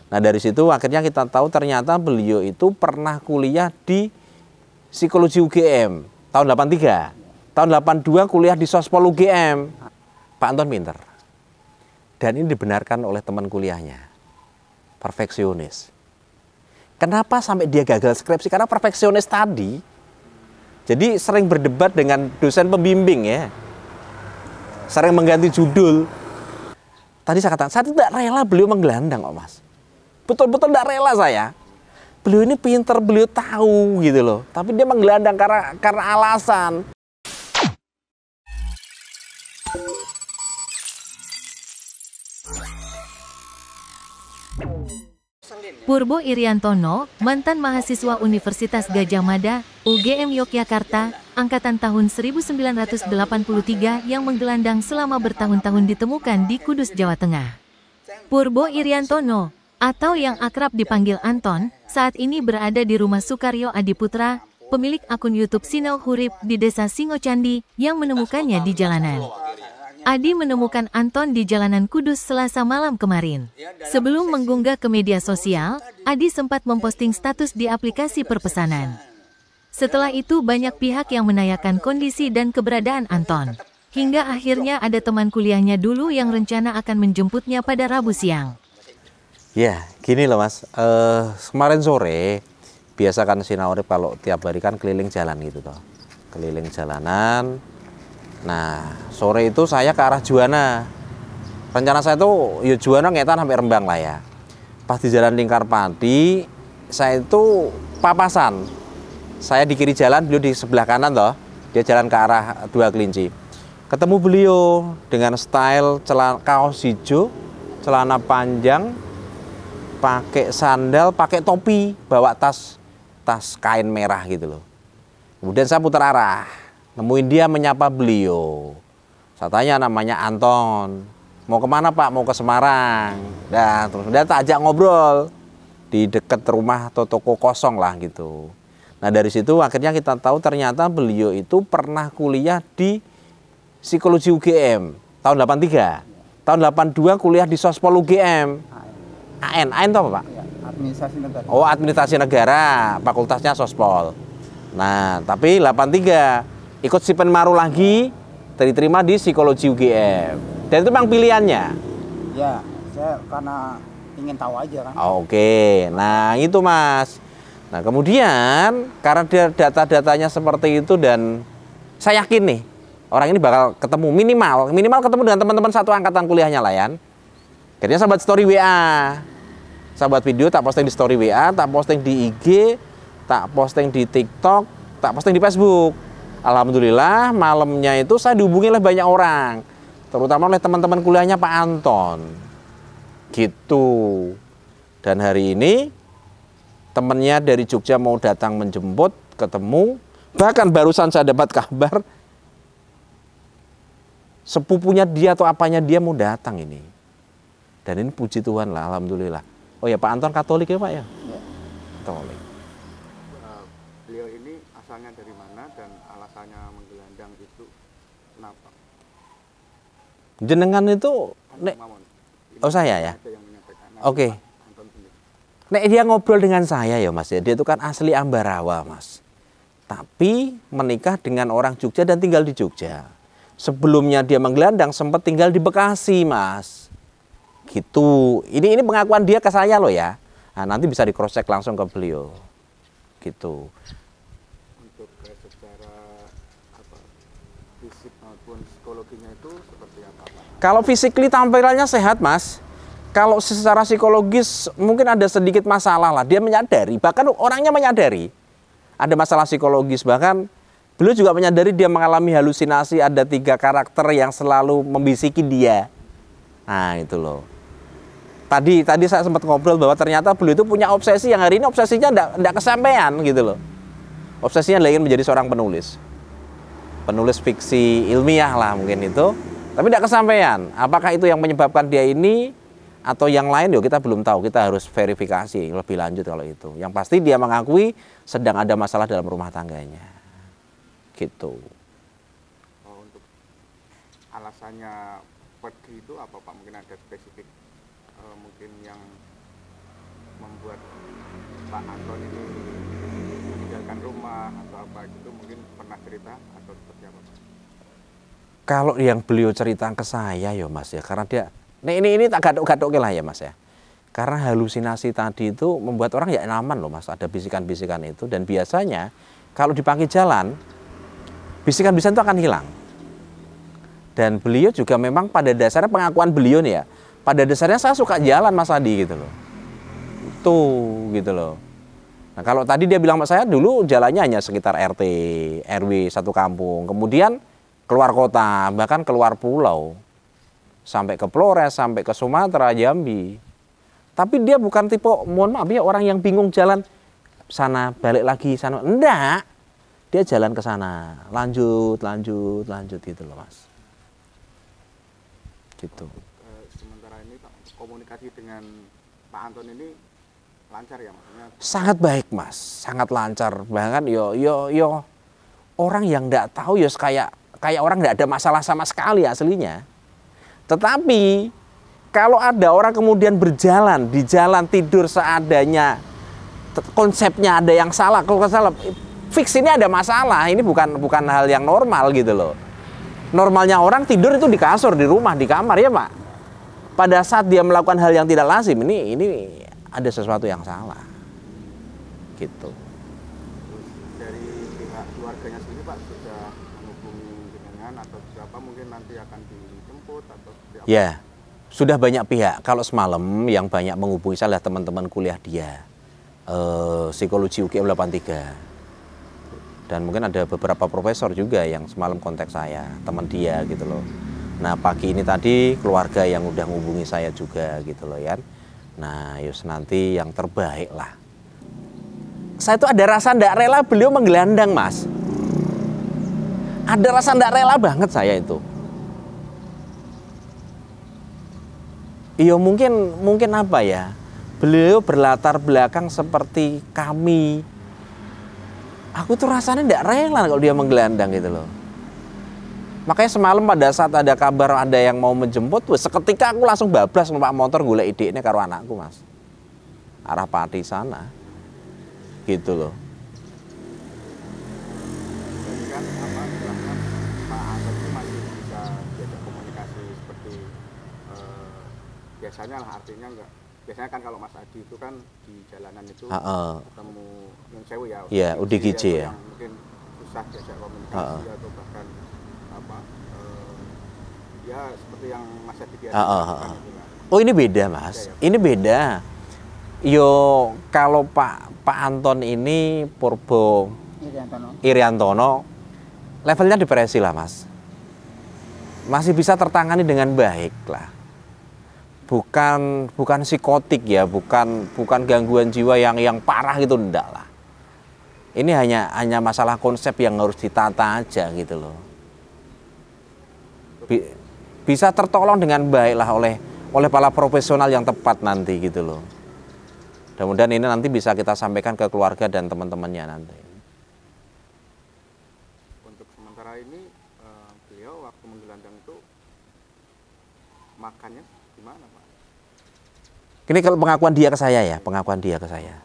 Nah dari situ akhirnya kita tahu ternyata beliau itu pernah kuliah di Psikologi UGM tahun 83. Tahun 82 kuliah di Sospol UGM. Pak Anton pinter. Dan ini dibenarkan oleh teman kuliahnya. Perfeksionis. Kenapa sampai dia gagal skripsi? Karena perfeksionis tadi. Jadi sering berdebat dengan dosen pembimbing ya. Sering mengganti judul. Tadi saya katakan, saya tidak rela beliau menggelandang kok Mas. Betul-betul tidak rela saya. Beliau ini pinter, beliau tahu gitu loh. Tapi dia menggelandang karena alasan. Purbo Iriantono, mantan mahasiswa Universitas Gadjah Mada, UGM Yogyakarta, angkatan tahun 1983 yang menggelandang selama bertahun-tahun ditemukan di Kudus, Jawa Tengah. Purbo Iriantono, atau yang akrab dipanggil Anton, saat ini berada di rumah Sukaryo Adiputra, pemilik akun YouTube Sinau Hurip di Desa Singocandi, yang menemukannya di jalanan. Adi menemukan Anton di jalanan Kudus Selasa malam kemarin. Sebelum mengunggah ke media sosial, Adi sempat memposting status di aplikasi perpesanan. Setelah itu banyak pihak yang menanyakan kondisi dan keberadaan Anton. Hingga akhirnya ada teman kuliahnya dulu yang rencana akan menjemputnya pada Rabu siang. Ya, gini loh Mas. Kemarin sore, biasa kan Sinau Hurip kalau tiap hari kan keliling jalan gitu toh. Keliling jalanan. Nah, sore itu saya ke arah Juwana. Rencana saya tuh ya Juwana ngetan sampai Rembang lah ya. Pas di jalan Lingkar Padi, saya itu papasan. Saya di kiri jalan, beliau di sebelah kanan toh. Dia jalan ke arah Dua Kelinci. Ketemu beliau dengan style kaos hijau, celana panjang, pakai sandal, pakai topi, bawa tas kain merah gitu loh. Kemudian saya putar arah. Nemuin dia, menyapa beliau. Saya tanya, namanya Anton. Mau kemana Pak? Mau ke Semarang. Dan terus dia tak ajak ngobrol di dekat rumah atau toko kosong lah gitu. Nah dari situ akhirnya kita tahu ternyata beliau itu pernah kuliah di Psikologi UGM tahun 83. Tahun 82 kuliah di Sospol UGM. AN itu apa Pak? Administrasi Negara. Oh, Administrasi Negara, fakultasnya Sospol. Nah, tapi 83 ikut Sipen Maru lagi, diterima di Psikologi UGM. Dan itu memang pilihannya? Ya, saya karena ingin tahu aja kan. Oke, nah itu Mas. Nah kemudian karena data-datanya seperti itu dan saya yakin nih orang ini bakal ketemu minimal ketemu dengan teman-teman satu angkatan kuliahnya lah ya. Akhirnya saya buat story WA, saya buat video tak posting di story WA, tak posting di IG, tak posting di TikTok, tak posting di Facebook. Alhamdulillah malamnya itu saya dihubungi oleh banyak orang, terutama oleh teman-teman kuliahnya Pak Anton gitu. Dan hari ini temennya dari Jogja mau datang menjemput, ketemu. Bahkan barusan saya dapat kabar sepupunya dia atau apanya dia mau datang ini. Dan ini puji Tuhan lah, alhamdulillah. Oh ya Pak Anton Katolik ya Pak ya? Ya. Katolik. Beliau ini asalnya dari mana dan alasannya menggelandang itu kenapa? Jenengan itu oh saya ya? Oke. Nek dia ngobrol dengan saya ya Mas ya, dia itu kan asli Ambarawa Mas. Tapi menikah dengan orang Jogja dan tinggal di Jogja. Sebelumnya dia menggelandang sempat tinggal di Bekasi Mas. Gitu. Ini pengakuan dia ke saya loh ya. Nah, nanti bisa di cross check langsung ke beliau. Gitu. Untuk secara fisik maupun psikologinya itu seperti apa Pak? Kalau physically tampilannya sehat Mas. Kalau secara psikologis mungkin ada sedikit masalah lah. Dia menyadari, bahkan orangnya menyadari ada masalah psikologis. Bahkan beliau juga menyadari dia mengalami halusinasi, ada 3 karakter yang selalu membisiki dia. Nah itu loh. Tadi saya sempat ngobrol bahwa ternyata beliau itu punya obsesi yang hari ini obsesinya enggak kesampaian gitu loh. Obsesinya ingin menjadi seorang penulis. Penulis fiksi ilmiah lah mungkin itu. Tapi enggak kesampaian. Apakah itu yang menyebabkan dia ini atau yang lain ya kita belum tahu, kita harus verifikasi lebih lanjut kalau itu. Yang pasti dia mengakui sedang ada masalah dalam rumah tangganya. Gitu. Untuk alasannya pergi itu apa Pak? Mungkin ada spesifik mungkin yang Pak Anton ini meninggalkan rumah atau apa gitu, mungkin pernah cerita atau seperti apa Pak? Kalau yang beliau cerita ke saya ya Mas ya, karena dia ini tak gadok-gadok lah ya Mas ya. Karena halusinasi tadi itu membuat orang ya nyaman loh Mas, ada bisikan-bisikan itu, dan biasanya kalau dipanggil jalan, bisikan-bisikan itu akan hilang. Dan beliau juga memang pada dasarnya pengakuan beliau nih ya, pada dasarnya saya suka jalan Mas Adi gitu loh. Tuh gitu loh. Nah kalau tadi dia bilang sama saya dulu jalannya hanya sekitar RT, RW satu kampung, kemudian keluar kota, bahkan keluar pulau, sampai ke Flores, sampai ke Sumatera, Jambi. Tapi dia bukan tipe, mohon maaf ya, orang yang bingung jalan sana, balik lagi sana. Enggak. Dia jalan ke sana, lanjut gitu loh Mas. Gitu. Sementara ini Pak, komunikasi dengan Pak Anton ini lancar ya maksudnya? Sangat baik Mas, sangat lancar. Bahkan yo orang yang enggak tahu ya kayak orang enggak ada masalah sama sekali aslinya. Tetapi kalau ada orang kemudian berjalan di jalan tidur seadanya, konsepnya ada yang salah. Kalau salah, fix ini ada masalah. Ini bukan hal yang normal gitu loh. Normalnya orang tidur itu di kasur, di rumah, di kamar ya Pak. Pada saat dia melakukan hal yang tidak lazim, ini ada sesuatu yang salah. Gitu. Dari pihak keluarganya sendiri Pak sudah menghubungi dengan atau siapa mungkin nanti akan dijemput atau seperti apa? Ya. Sudah banyak pihak. Kalau semalam yang banyak menghubungi saya adalah teman-teman kuliah dia, psikologi UGM 83. Dan mungkin ada beberapa profesor juga yang semalam kontak saya, teman dia gitu loh. Nah pagi ini tadi keluarga yang udah menghubungi saya juga gitu loh ya. Nah yus nanti yang terbaik lah. Saya tuh ada rasa ndak rela beliau menggelandang Mas. Ada rasa ndak rela banget saya itu. Iya mungkin apa ya, beliau berlatar belakang seperti kami. Aku tuh rasanya tidak rela kalau dia menggelandang gitu loh. Makanya semalam pada saat ada kabar ada yang mau menjemput, seketika aku langsung bablas numpak motor golek idenya karo anakku Mas. Arah Pati sana. Gitu loh. Jadi kan apa silahkan Pak Anton itu masih bisa diajak komunikasi seperti biasanya lah, artinya enggak. Biasanya kan kalau Mas Adi itu kan di jalanan itu ketemu yang sewu ya. Iya, UDGJ ya. Yang mungkin susah diajak komunikasi atau bahkan apa ya seperti yang Mas Adi biasa. Oh ini beda Mas. Ini beda. Yo kalau Pak Anton ini Purbo Iriantono levelnya depresi lah Mas. Masih bisa tertangani dengan baik lah. Bukan psikotik ya, bukan gangguan jiwa yang parah gitu, enggak lah. Ini hanya masalah konsep yang harus ditata aja gitu loh. Bisa tertolong dengan baik lah oleh para profesional yang tepat nanti gitu loh. Mudah-mudahan ini nanti bisa kita sampaikan ke keluarga dan teman-temannya nanti. Untuk sementara ini beliau waktu menggelandang itu makannya gimana Pak? Ini kalau pengakuan dia ke saya ya, pengakuan dia ke saya.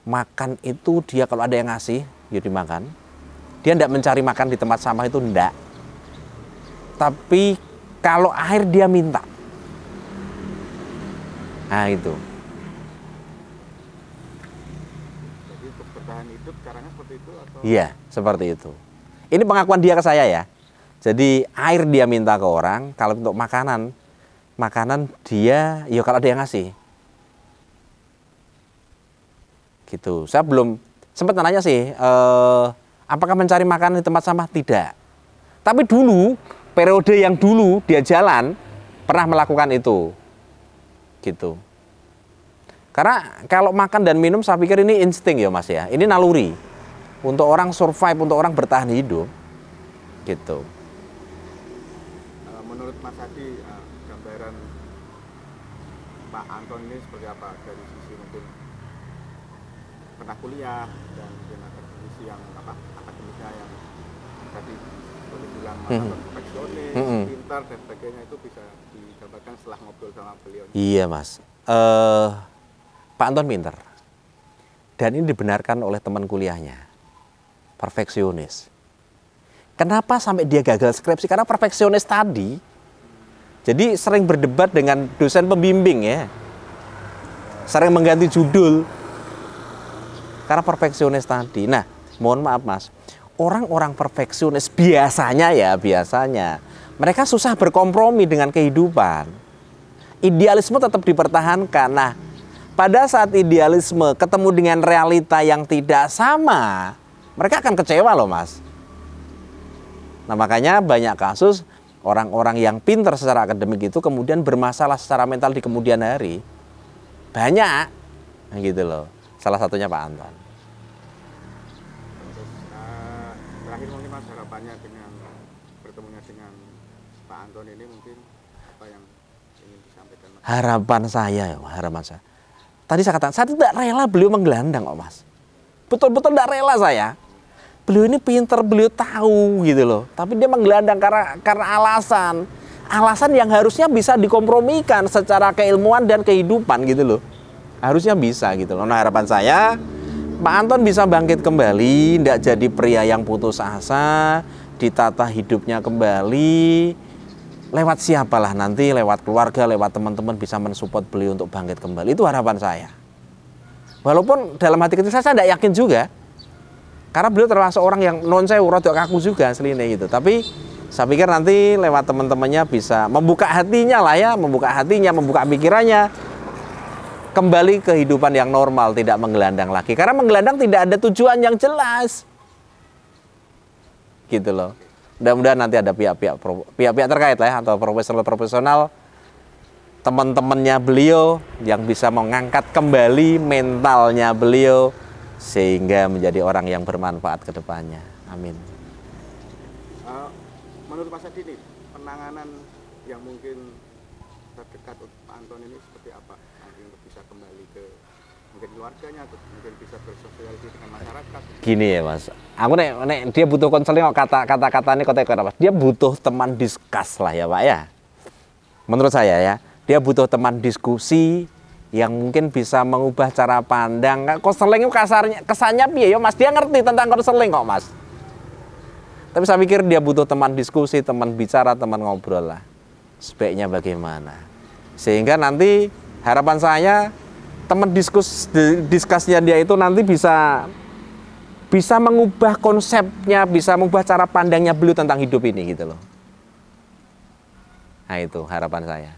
Makan itu dia kalau ada yang ngasih, ya dimakan. Dia tidak mencari makan di tempat sampah itu enggak. Tapi kalau air dia minta. Nah itu. Jadi untuk bertahan hidup caranya seperti itu atau? Iya, seperti itu. Ini pengakuan dia ke saya ya. Jadi air dia minta ke orang, kalau untuk makanan dia, ya kalau ada yang ngasih. Gitu. Saya belum sempat nanya sih, apakah mencari makanan di tempat sampah? Tidak. Tapi dulu, periode yang dulu dia jalan, pernah melakukan itu. Gitu. Karena kalau makan dan minum saya pikir ini insting ya Mas ya. Ini naluri. Untuk orang survive, untuk orang bertahan hidup. Gitu. Menurut Mas Adi, gambaran Pak Anton ini seperti apa dari sisi mungkin pernah kuliah dan mungkin akademisi yang akademisnya yang tadi boleh bilang Mas Anton perfeksionis, pintar dan sebagainya, itu bisa digambarkan setelah ngobrol sama beliau. Iya Mas, Pak Anton pintar Dan ini dibenarkan oleh teman kuliahnya. Perfeksionis. Kenapa sampai dia gagal skripsi? Karena perfeksionis tadi. Jadi sering berdebat dengan dosen pembimbing ya. Sering mengganti judul. Karena perfeksionis tadi. Nah, mohon maaf Mas. Orang-orang perfeksionis biasanya mereka susah berkompromi dengan kehidupan. Idealisme tetap dipertahankan. Nah, pada saat idealisme ketemu dengan realita yang tidak sama, mereka akan kecewa loh Mas. Nah makanya banyak kasus orang-orang yang pintar secara akademik itu kemudian bermasalah secara mental di kemudian hari. Banyak gitu loh. Salah satunya Pak Anton. Terus terakhir mungkin Mas, harapannya dengan bertemunya dengan Pak Anton ini mungkin apa yang ingin disampaikan Mas? Harapan saya. Tadi saya katakan, saya tidak rela beliau menggelandang kok Mas. Betul-betul tidak rela saya. Beliau ini pintar, beliau tahu gitu loh. Tapi dia menggelandang karena alasan yang harusnya bisa dikompromikan secara keilmuan dan kehidupan gitu loh. Harusnya bisa gitu loh. Nah harapan saya Pak Anton bisa bangkit kembali, tidak jadi pria yang putus asa, ditata hidupnya kembali. Lewat siapalah nanti, lewat keluarga, lewat teman-teman bisa mensupport beliau untuk bangkit kembali. Itu harapan saya. Walaupun dalam hati kecil saya tidak yakin juga. Karena beliau termasuk orang yang non sewu, rodok kaku juga aslinya gitu. Tapi saya pikir nanti lewat teman-temannya bisa membuka hatinya lah ya, membuka pikirannya. Kembali ke kehidupan yang normal, tidak menggelandang lagi. Karena menggelandang tidak ada tujuan yang jelas. Gitu loh. Mudah-mudahan nanti ada pihak-pihak terkait lah ya, atau profesional teman-temannya beliau yang bisa mengangkat kembali mentalnya beliau sehingga menjadi orang yang bermanfaat ke depannya. Amin. Menurut Mas Adi nih, penanganan yang mungkin terdekat untuk Pak Anton ini seperti apa? Nanti untuk bisa kembali ke mungkin keluarganya atau mungkin bisa bersosialisasi dengan masyarakat. Gini ya Mas, aku nek dia butuh konseling kata-katanya Mas. Dia butuh teman diskus lah ya Pak ya. Menurut saya ya, dia butuh teman diskusi yang mungkin bisa mengubah cara pandang. Konseling itu kesannya piye ya Mas, dia ngerti tentang konseling kok Mas. Tapi saya pikir dia butuh teman diskusi, teman bicara, teman ngobrol lah. Sebaiknya bagaimana. Sehingga nanti harapan saya teman diskusnya dia itu nanti bisa mengubah konsepnya, bisa mengubah cara pandangnya beliau tentang hidup ini gitu loh. Nah itu harapan saya.